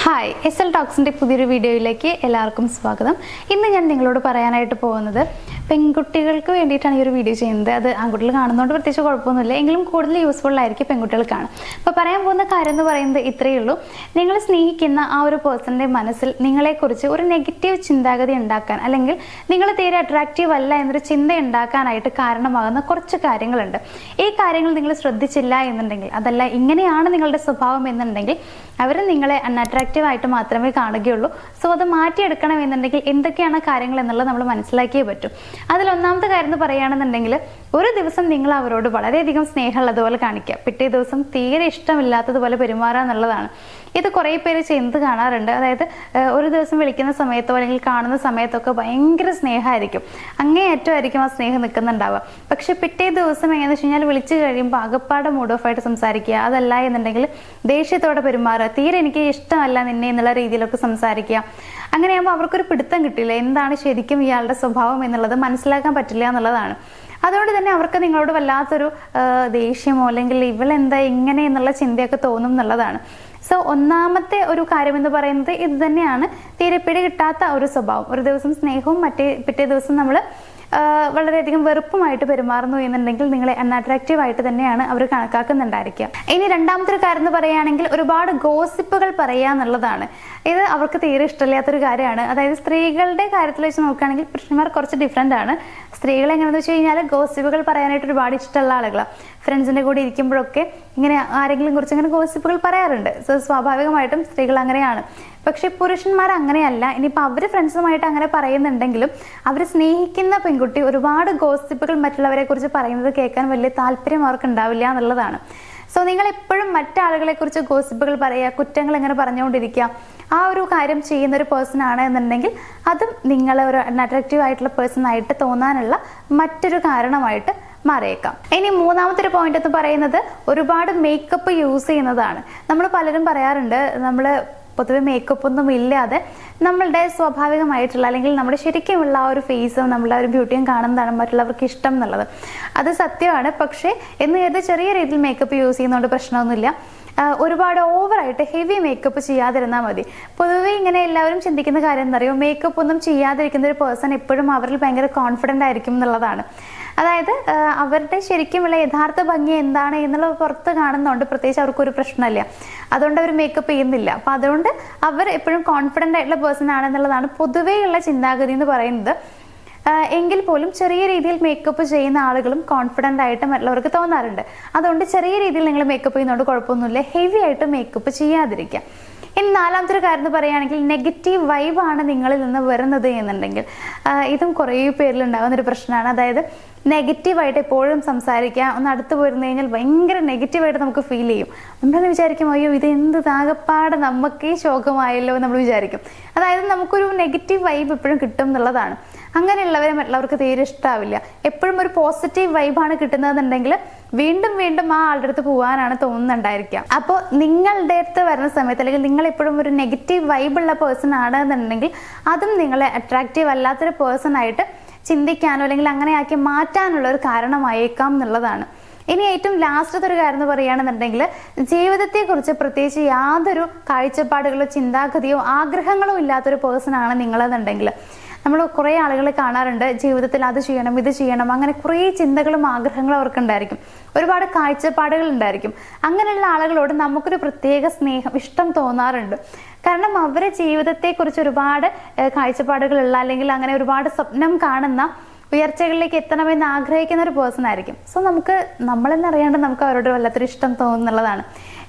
Hi S L ടോക്സിൻ്റെ പുതിയൊരു വീഡിയോയിലേക്ക് എല്ലാവർക്കും സ്വാഗതം. ഇന്ന് ഞാൻ നിങ്ങളോട് പറയാനായിട്ട് പോകുന്നത് പെൺകുട്ടികൾക്ക് വേണ്ടിയിട്ടാണ് ഈ ഒരു വീഡിയോ ചെയ്യുന്നത്. അത് ആൺകുട്ടികൾ കാണുന്നതുകൊണ്ട് പ്രത്യേകിച്ച് കുഴപ്പമൊന്നുമില്ല, എങ്കിലും കൂടുതൽ യൂസ്ഫുൾ ആയിരിക്കും പെൺകുട്ടികൾക്കാണ്. അപ്പോൾ പറയാൻ പോകുന്ന കാര്യം എന്ന് പറയുന്നത് ഇത്രയേ ഉള്ളൂ. നിങ്ങൾ സ്നേഹിക്കുന്ന ആ ഒരു പേഴ്സണിൻ്റെ മനസ്സിൽ നിങ്ങളെക്കുറിച്ച് ഒരു നെഗറ്റീവ് ചിന്താഗതി ഉണ്ടാക്കാൻ, അല്ലെങ്കിൽ നിങ്ങൾ തീരെ അട്രാക്റ്റീവ് അല്ല എന്നൊരു ചിന്ത ഉണ്ടാക്കാനായിട്ട് കാരണമാകുന്ന കുറച്ച് കാര്യങ്ങളുണ്ട്. ഈ കാര്യങ്ങൾ നിങ്ങൾ ശ്രദ്ധിച്ചില്ല എന്നുണ്ടെങ്കിൽ, അതല്ല ഇങ്ങനെയാണ് നിങ്ങളുടെ സ്വഭാവം എന്നുണ്ടെങ്കിൽ, അവർ നിങ്ങളെ അൺഅട്രാക്റ്റീവ് ആയിട്ട് മാത്രമേ കാണുകയുള്ളൂ. സോ അത് മാറ്റിയെടുക്കണം എന്നുണ്ടെങ്കിൽ എന്തൊക്കെയാണ് കാര്യങ്ങൾ എന്നുള്ളത് നമ്മൾ മനസ്സിലാക്കിയേ പറ്റും. അതിൽ ഒന്നാമത്തെ കാര്യം എന്ന് പറയുകയാണെന്നുണ്ടെങ്കിൽ, ഒരു ദിവസം നിങ്ങൾ അവരോട് വളരെയധികം സ്നേഹമുള്ളതുപോലെ കാണിക്കുക, പിറ്റേ ദിവസം തീരെ ഇഷ്ടമില്ലാത്തതുപോലെ പെരുമാറുക എന്നുള്ളതാണ്. ഇത് കുറേ പേര് ചെയ്യുന്നത് കാണാറുണ്ട്. അതായത് ഒരു ദിവസം വിളിക്കുന്ന സമയത്തോ അല്ലെങ്കിൽ കാണുന്ന സമയത്തൊക്കെ ഭയങ്കര സ്നേഹമായിരിക്കും, അങ്ങേയറ്റമായിരിക്കും ആ സ്നേഹം നിൽക്കുന്നുണ്ടാവുക. പക്ഷെ പിറ്റേ ദിവസം എങ്ങനെയാണെന്ന് വെച്ച് കഴിഞ്ഞാൽ വിളിച്ചു കഴിയുമ്പോൾ അകപ്പാടെ മൂഡ് ഓഫ് ആയിട്ട് സംസാരിക്കുക, അതല്ല എന്നുണ്ടെങ്കിൽ ദേഷ്യത്തോടെ പെരുമാറുക, തീരെ എനിക്ക് ഇഷ്ടമല്ല നിന്നെ എന്നുള്ള രീതിയിലൊക്കെ സംസാരിക്കുക. അങ്ങനെയാകുമ്പോൾ അവർക്കൊരു പിടുത്തം കിട്ടില്ല, എന്താണ് ശരിക്കും ഇയാളുടെ സ്വഭാവം എന്നുള്ളത് മനസ്സിലാക്കാൻ പറ്റില്ല എന്നുള്ളതാണ്. അതുകൊണ്ട് തന്നെ അവർക്ക് നിങ്ങളോട് വല്ലാത്തൊരു ദേഷ്യമോ അല്ലെങ്കിൽ ഇവളെന്താ ഇങ്ങനെ എന്നുള്ള ചിന്തയൊക്കെ തോന്നും എന്നുള്ളതാണ്. സോ ഒന്നാമത്തെ ഒരു കാര്യം എന്ന് പറയുന്നത് ഇത് തന്നെയാണ്, തീരെ പിടി കിട്ടാത്ത ഒരു സ്വഭാവം. ഒരു ദിവസം സ്നേഹവും പിറ്റേ ദിവസം നമ്മൾ വളരെയധികം വെറുപ്പുമായിട്ട് പെരുമാറുന്നു എന്നുണ്ടെങ്കിൽ നിങ്ങളെ അൺഅട്രാക്റ്റീവ് ആയിട്ട് തന്നെയാണ് അവർ കണക്കാക്കുന്നുണ്ടായിരിക്കുക. ഇനി രണ്ടാമത്തെ ഒരു കാര്യം എന്ന് പറയുകയാണെങ്കിൽ, ഒരുപാട് ഗോസിപ്പുകൾ പറയുക എന്നുള്ളതാണ്. ഇത് അവർക്ക് തീരെ ഇഷ്ടമില്ലാത്തൊരു കാര്യമാണ്. അതായത് സ്ത്രീകളുടെ കാര്യത്തിൽ വെച്ച് നോക്കുകയാണെങ്കിൽ പുരുഷന്മാർ കുറച്ച് ഡിഫറെൻ്റ് ആണ്. സ്ത്രീകൾ എങ്ങനെയാണെന്ന് വെച്ച് കഴിഞ്ഞാൽ ഗോസിപ്പുകൾ പറയാനായിട്ട് ഒരുപാട് ഇഷ്ടമുള്ള ആളുകളാണ്. ഫ്രണ്ട്സിൻ്റെ കൂടെ ഇരിക്കുമ്പോഴൊക്കെ ഇങ്ങനെ ആരെങ്കിലും കുറിച്ച് ഇങ്ങനെ ഗോസിപ്പുകൾ പറയാറുണ്ട്. സോ സ്വാഭാവികമായിട്ടും സ്ത്രീകൾ അങ്ങനെയാണ്. പക്ഷെ പുരുഷന്മാർ അങ്ങനെയല്ല. ഇനിയിപ്പോൾ അവർ ഫ്രണ്ട്സുമായിട്ട് അങ്ങനെ പറയുന്നുണ്ടെങ്കിലും അവർ സ്നേഹിക്കുന്ന പെൺകുട്ടി ഒരുപാട് ഗോസിപ്പുകൾ മറ്റുള്ളവരെ കുറിച്ച് പറയുന്നത് കേൾക്കാൻ വലിയ താല്പര്യം അവർക്ക് ഉണ്ടാവില്ല എന്നുള്ളതാണ്. സോ നിങ്ങൾ എപ്പോഴും മറ്റാളുകളെ കുറിച്ച് ഗോസിപ്പുകൾ പറയുക, കുറ്റങ്ങൾ ഇങ്ങനെ പറഞ്ഞുകൊണ്ടിരിക്കുക, ആ ഒരു കാര്യം ചെയ്യുന്ന ഒരു പേഴ്സൺ ആണ് എന്നുണ്ടെങ്കിൽ അതും നിങ്ങളെ ഒരു അൺഅട്രാക്റ്റീവ് ആയിട്ടുള്ള പേഴ്സൺ ആയിട്ട് തോന്നാനുള്ള മറ്റൊരു കാരണമായിട്ട് മാറിയേക്കാം. ഇനി മൂന്നാമത്തെ ഒരു പോയിന്റ് എന്ന് പറയുന്നത്, ഒരുപാട് മേക്കപ്പ് യൂസ് ചെയ്യുന്നതാണ്. നമ്മൾ പലരും പറയാറുണ്ട്, നമ്മൾ പൊതുവെ മേക്കപ്പ് ഒന്നും ഇല്ലാതെ നമ്മളുടെ സ്വാഭാവികമായിട്ടുള്ള അല്ലെങ്കിൽ നമ്മുടെ ശരിക്കുമുള്ള ആ ഒരു ഫേസും നമ്മളുടെ ഒരു ബ്യൂട്ടിയും കാണുന്നതാണ് മറ്റുള്ളവർക്ക് ഇഷ്ടം എന്നുള്ളത്. അത് സത്യമാണ്. പക്ഷേ എന്ന് കരുതി ചെറിയ രീതിയിൽ മേക്കപ്പ് യൂസ് ചെയ്യുന്നതുകൊണ്ട് പ്രശ്നമൊന്നുമില്ല. ഒരുപാട് ഓവറായിട്ട് ഹെവി മേക്കപ്പ് ചെയ്യാതിരുന്നാൽ മതി. പൊതുവെ ഇങ്ങനെ എല്ലാവരും ചിന്തിക്കുന്ന കാര്യം എന്തറിയോ, മേക്കപ്പ് ഒന്നും ചെയ്യാതിരിക്കുന്ന ഒരു പേഴ്സൺ എപ്പോഴും അവരിൽ ഭയങ്കര കോൺഫിഡൻ്റ് ആയിരിക്കും എന്നുള്ളതാണ്. അതായത് അവരുടെ ശരിക്കുമുള്ള യഥാർത്ഥ ഭംഗി എന്താണ് എന്നുള്ളത് പുറത്ത് കാണുന്നതുകൊണ്ട് പ്രത്യേകിച്ച് അവർക്കൊരു പ്രശ്നമില്ല. അതുകൊണ്ട് അവർ മേക്കപ്പ് ചെയ്യുന്നില്ല. അപ്പം അതുകൊണ്ട് അവർ എപ്പോഴും കോൺഫിഡൻ്റ് ആയിട്ടുള്ള പേഴ്സൺ ആണെന്നുള്ളതാണ് പൊതുവെയുള്ള ചിന്താഗതി എന്ന് പറയുന്നത്. എങ്കിൽ പോലും ചെറിയ രീതിയിൽ മേക്കപ്പ് ചെയ്യുന്ന ആളുകളും കോൺഫിഡൻ്റ് ആയിട്ട് മറ്റുള്ളവർക്ക് തോന്നാറുണ്ട്. അതുകൊണ്ട് ചെറിയ രീതിയിൽ നിങ്ങൾ മേക്കപ്പ് ചെയ്യുന്നതുകൊണ്ട് കുഴപ്പമൊന്നുമില്ല, ഹെവി ആയിട്ട് മേക്കപ്പ് ചെയ്യാതിരിക്കുക. ഇനി നാലാമത്തെ ഒരു കാര്യം എന്ന് പറയുകയാണെങ്കിൽ, നെഗറ്റീവ് വൈബാണ് നിങ്ങളിൽ നിന്ന് വരുന്നത് എന്നുണ്ടെങ്കിൽ ഇതും കുറേ പേരിൽ ഉണ്ടാകുന്നൊരു പ്രശ്നമാണ്. അതായത് നെഗറ്റീവായിട്ട് എപ്പോഴും സംസാരിക്കുക, ഒന്ന് അടുത്ത് പോയിരുന്നു കഴിഞ്ഞാൽ ഭയങ്കര നെഗറ്റീവായിട്ട് നമുക്ക് ഫീൽ ചെയ്യും. നമ്മളെന്ന് വിചാരിക്കും, അയ്യോ ഇത് എന്ത് താകപ്പാടെ നമുക്കേ ശോകമായല്ലോ നമ്മൾ വിചാരിക്കും. അതായത് നമുക്കൊരു നെഗറ്റീവ് വൈബ് എപ്പോഴും കിട്ടും എന്നുള്ളതാണ്. അങ്ങനെയുള്ളവരെ മറ്റുള്ളവർക്ക് തീരെ ഇഷ്ടാവില്ല. എപ്പോഴും ഒരു പോസിറ്റീവ് വൈബാണ് കിട്ടുന്നതെന്നുണ്ടെങ്കിൽ വീണ്ടും വീണ്ടും ആ ആളുടെ അടുത്ത് പോകാനാണ് തോന്നുന്നുണ്ടായിരിക്കുക. അപ്പോൾ നിങ്ങളുടെ അടുത്ത് വരുന്ന സമയത്ത്, അല്ലെങ്കിൽ നിങ്ങൾ എപ്പോഴും ഒരു നെഗറ്റീവ് വൈബുള്ള പേഴ്സൺ ആണെന്നുണ്ടെങ്കിൽ അതും നിങ്ങളെ അട്രാക്റ്റീവ് അല്ലാത്തൊരു പേഴ്സൺ ആയിട്ട് ചിന്തിക്കാനോ അല്ലെങ്കിൽ അങ്ങനെയാക്കി മാറ്റാനുള്ള ഒരു കാരണമായേക്കാം എന്നുള്ളതാണ്. ഇനി ഏറ്റവും ലാസ്റ്റത്തെ ഒരു കാര്യം എന്ന് പറയുകയാണെന്നുണ്ടെങ്കിൽ, ജീവിതത്തെക്കുറിച്ച് പ്രത്യേകിച്ച് യാതൊരു കാഴ്ചപ്പാടുകളോ ചിന്താഗതിയോ ആഗ്രഹങ്ങളോ ഇല്ലാത്തൊരു പേഴ്സൺ ആണ് നിങ്ങളെന്നുണ്ടെങ്കിൽ, നമ്മൾ കുറേ ആളുകളെ കാണാറുണ്ട്, ജീവിതത്തിൽ അത് ചെയ്യണം ഇത് ചെയ്യണം അങ്ങനെ കുറേ ചിന്തകളും ആഗ്രഹങ്ങളും അവർക്കുണ്ടായിരിക്കും, ഒരുപാട് കാഴ്ചപ്പാടുകൾ ഉണ്ടായിരിക്കും. അങ്ങനെയുള്ള ആളുകളോട് നമുക്കൊരു പ്രത്യേക സ്നേഹം, ഇഷ്ടം തോന്നാറുണ്ട്. കാരണം അവരെ ജീവിതത്തെക്കുറിച്ച് ഒരുപാട് കാഴ്ചപ്പാടുകളുള്ള അല്ലെങ്കിൽ അങ്ങനെ ഒരുപാട് സ്വപ്നം കാണുന്ന, ഉയർച്ചകളിലേക്ക് എത്തണമെന്ന് ആഗ്രഹിക്കുന്ന ഒരു പേഴ്സൺ ആയിരിക്കും. സോ നമ്മളെന്നറിയാണ്ട് നമുക്ക് അവരോട് വല്ലാത്തൊരു ഇഷ്ടം തോന്നുന്നുള്ളതാണ്.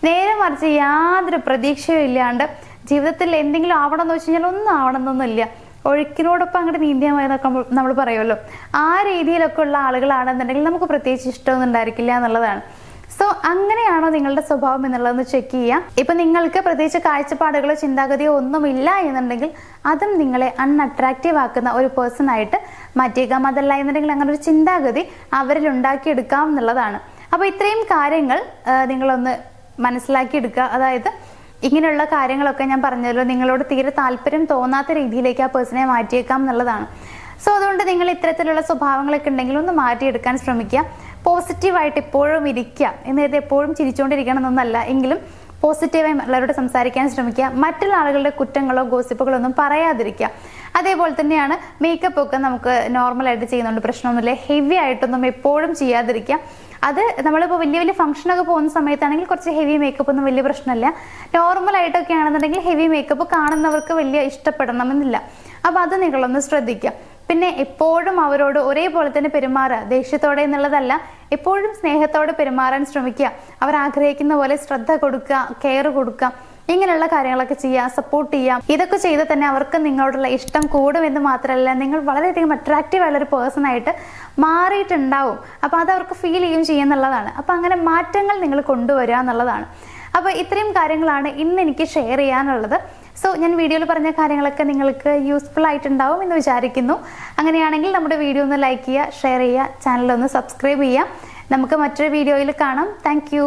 നേരെ മറിച്ച് യാതൊരു പ്രതീക്ഷയും ഇല്ലാണ്ട് ജീവിതത്തിൽ എന്തെങ്കിലും ആവണം എന്ന് വെച്ച് കഴിഞ്ഞാൽ ഒന്നും ആവണമെന്നൊന്നുമില്ല, ഒഴുക്കിനോടൊപ്പം അങ്ങോട്ട് നീന്തിയാൽ മതി എന്നൊക്കെ നമ്മൾ പറയുമല്ലോ, ആ രീതിയിലൊക്കെ ഉള്ള ആളുകളാണെന്നുണ്ടെങ്കിൽ നമുക്ക് പ്രത്യേകിച്ച് ഇഷ്ടമൊന്നും ഉണ്ടായിരിക്കില്ല എന്നുള്ളതാണ്. സോ അങ്ങനെയാണോ നിങ്ങളുടെ സ്വഭാവം എന്നുള്ളതൊന്ന് ചെക്ക് ചെയ്യാം. ഇപ്പം നിങ്ങൾക്ക് പ്രത്യേകിച്ച് കാഴ്ചപ്പാടുകളോ ചിന്താഗതിയോ ഒന്നുമില്ല എന്നുണ്ടെങ്കിൽ അതും നിങ്ങളെ അൺഅട്രാക്റ്റീവ് ആക്കുന്ന ഒരു പേഴ്സൺ ആയിട്ട് മാറ്റിയേക്കാം. അതല്ല എന്നുണ്ടെങ്കിൽ അങ്ങനെ ഒരു ചിന്താഗതി അവരിൽ ഉണ്ടാക്കിയെടുക്കാം എന്നുള്ളതാണ്. അപ്പോൾ ഇത്രയും കാര്യങ്ങൾ നിങ്ങളൊന്ന് മനസ്സിലാക്കിയെടുക്കുക. അതായത് ഇങ്ങനെയുള്ള കാര്യങ്ങളൊക്കെ ഞാൻ പറഞ്ഞല്ലോ, നിങ്ങളോട് തീരെ താല്പര്യം തോന്നാത്ത രീതിയിലേക്ക് ആ പേഴ്സണെ മാറ്റിയേക്കാം എന്നുള്ളതാണ്. സോ അതുകൊണ്ട് നിങ്ങൾ ഇത്തരത്തിലുള്ള സ്വഭാവങ്ങളൊക്കെ ഉണ്ടെങ്കിൽ ഒന്ന് മാറ്റിയെടുക്കാൻ ശ്രമിക്കുക. പോസിറ്റീവായിട്ട് എപ്പോഴും ഇരിക്കുക. എന്നത് എപ്പോഴും ചിരിച്ചുകൊണ്ടിരിക്കണം എന്നൊന്നല്ല, എങ്കിലും പോസിറ്റീവായി എല്ലാവരോട് സംസാരിക്കാൻ ശ്രമിക്കുക. മറ്റുള്ള ആളുകളുടെ കുറ്റങ്ങളോ ഗോസിപ്പുകളോ ഒന്നും പറയാതിരിക്കുക. അതേപോലെ തന്നെയാണ് മേക്കപ്പ് ഒക്കെ നമുക്ക് നോർമലായിട്ട് ചെയ്യുന്നതുകൊണ്ട് പ്രശ്നമൊന്നുമില്ല. ഹെവി ആയിട്ടൊന്നും എപ്പോഴും ചെയ്യാതിരിക്കുക. അത് നമ്മളിപ്പോൾ വലിയ വലിയ ഫംഗ്ഷനൊക്കെ പോകുന്ന സമയത്താണെങ്കിൽ കുറച്ച് ഹെവി മേക്കപ്പ് ഒന്നും വലിയ പ്രശ്നമില്ല. നോർമലായിട്ടൊക്കെ ആണെന്നുണ്ടെങ്കിൽ ഹെവി മേക്കപ്പ് കാണുന്നവർക്ക് വലിയ ഇഷ്ടപ്പെടണമെന്നില്ല. അപ്പോൾ അത് നിങ്ങളൊന്ന് ശ്രദ്ധിക്കുക. പിന്നെ എപ്പോഴും അവരോട് ഒരേപോലെ തന്നെ പെരുമാറുക. ദേഷ്യത്തോടെ എന്നുള്ളതല്ല, എപ്പോഴും സ്നേഹത്തോടെ പെരുമാറാൻ ശ്രമിക്കുക. അവർ ആഗ്രഹിക്കുന്ന പോലെ ശ്രദ്ധ കൊടുക്കുക, കെയർ കൊടുക്കുക, ഇങ്ങനെയുള്ള കാര്യങ്ങളൊക്കെ ചെയ്യുക, സപ്പോർട്ട് ചെയ്യാം. ഇതൊക്കെ ചെയ്ത് തന്നെ അവർക്ക് നിങ്ങളോടുള്ള ഇഷ്ടം കൂടുമെന്ന് മാത്രമല്ല, നിങ്ങൾ വളരെയധികം അട്രാക്റ്റീവ് ആയുള്ളൊരു പേഴ്സൺ ആയിട്ട് മാറിയിട്ടുണ്ടാവും. അപ്പോൾ അത് അവർക്ക് ഫീൽ ചെയ്യുന്നുള്ളതാണ്. അപ്പോൾ അങ്ങനെ മാറ്റങ്ങൾ നിങ്ങൾ കൊണ്ടുവരിക എന്നുള്ളതാണ്. അപ്പോൾ ഇത്രയും കാര്യങ്ങളാണ് ഇന്ന് എനിക്ക് ഷെയർ ചെയ്യാനുള്ളത്. സോ ഞാൻ വീഡിയോയിൽ പറഞ്ഞ കാര്യങ്ങളൊക്കെ നിങ്ങൾക്ക് യൂസ്ഫുൾ ആയിട്ടുണ്ടാവും എന്ന് വിചാരിക്കുന്നു. അങ്ങനെയാണെങ്കിൽ നമ്മുടെ വീഡിയോ ഒന്ന് ലൈക്ക് ചെയ്യുക, ഷെയർ ചെയ്യുക, ചാനലൊന്ന് സബ്സ്ക്രൈബ് ചെയ്യുക. നമുക്ക് മറ്റൊരു വീഡിയോയിൽ കാണാം. താങ്ക്